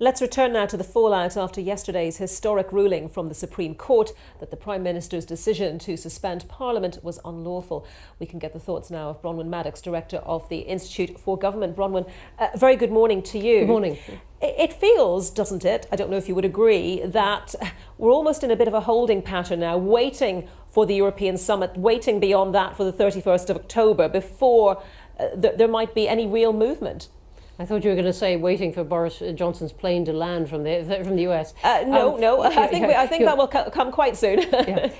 Let's return now to the fallout after yesterday's historic ruling from the Supreme Court that the Prime Minister's decision to suspend Parliament was unlawful. We can get the thoughts now of Bronwen Maddox, Director of the Institute for Government. Bronwen, very good morning to you. Good morning. It feels, doesn't it, I don't know if you would agree, that we're almost in a bit of a holding pattern now, waiting for the European summit, waiting beyond that for the 31st of October before there might be any real movement. I thought you were going to say waiting for Boris Johnson's plane to land from the US. No. I think that will come quite soon. Yeah.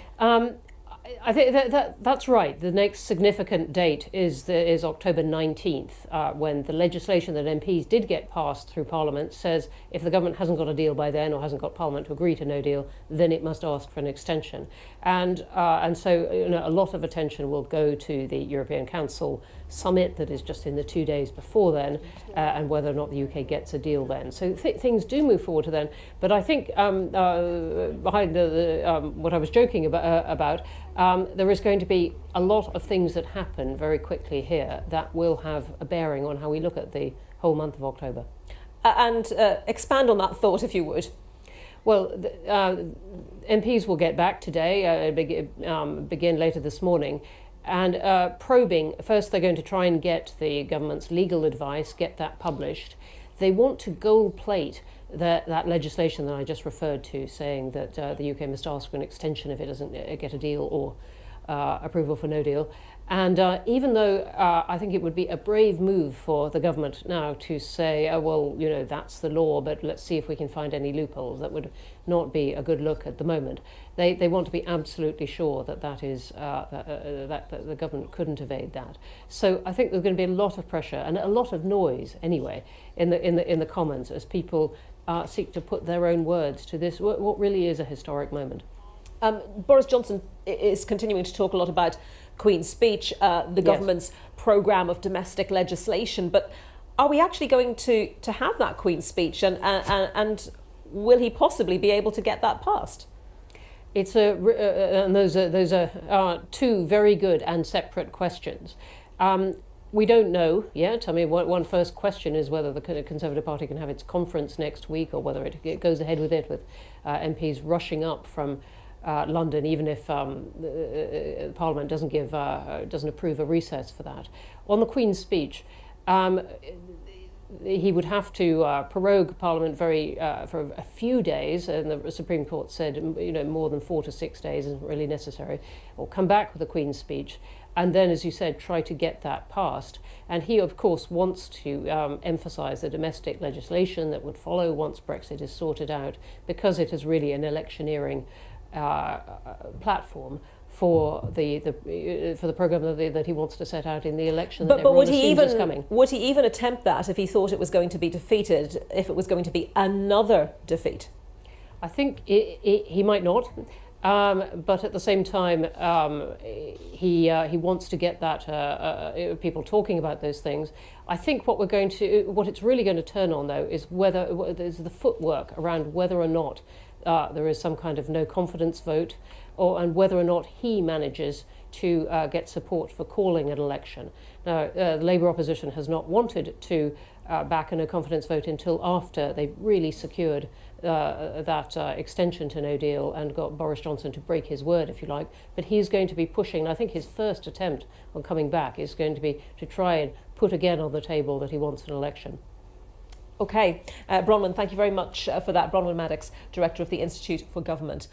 I think that's right. The next significant date is October 19th, when the legislation that MPs did get passed through Parliament says if the government hasn't got a deal by then or hasn't got Parliament to agree to no deal, then it must ask for an extension. And so a lot of attention will go to the European Council summit that is just in the 2 days before then, and whether or not the UK gets a deal then. So things do move forward to then. But I think behind what I was joking about, there is going to be a lot of things that happen very quickly here that will have a bearing on how we look at the whole month of October. And expand on that thought, if you would. Well, MPs will get back today, begin later this morning, and probing. First, they're going to try and get the government's legal advice, get that published. They want to gold plate that legislation that I just referred to, saying that the UK must ask for an extension if it doesn't get a deal or approval for no deal. And even though I think it would be a brave move for the government now to say, oh, well, that's the law, but let's see if we can find any loopholes. That would not be a good look at the moment. They want to be absolutely sure that that the government couldn't evade that. So I think there's going to be a lot of pressure and a lot of noise anyway in the Commons as people seek to put their own words to this, what really is a historic moment. Boris Johnson is continuing to talk a lot about Queen's Speech, the government's programme of domestic legislation, but are we actually going to have that Queen's Speech, and will he possibly be able to get that passed? It's and those are two very good and separate questions. We don't know yet. I mean, one first question is whether the Conservative Party can have its conference next week, or whether it goes ahead with it, with MPs rushing up from London, even if Parliament doesn't approve a recess for that. On the Queen's Speech, he would have to prorogue Parliament for a few days, and the Supreme Court said more than 4 to 6 days isn't really necessary, or come back with the Queen's Speech, and then, as you said, try to get that passed. And he, of course, wants to emphasise the domestic legislation that would follow once Brexit is sorted out, because it is really an electioneering platform for the programme that he wants to set out in the election. But would he even attempt that if he thought it was going to be defeated, if it was going to be another defeat? I think he might not. But at the same time, he wants to get that people talking about those things. I think what it's really going to turn on, though, is whether there's the footwork around whether or not there is some kind of no confidence vote, and whether or not he manages to get support for calling an election. Now, the Labour opposition has not wanted to back a no confidence vote until after they've really secured that extension to no deal and got Boris Johnson to break his word, if you like. But he's going to be pushing, and I think his first attempt on coming back is going to be to try and put again on the table that he wants an election. Okay, Bronwen, thank you very much for that. Bronwen Maddox, Director of the Institute for Government.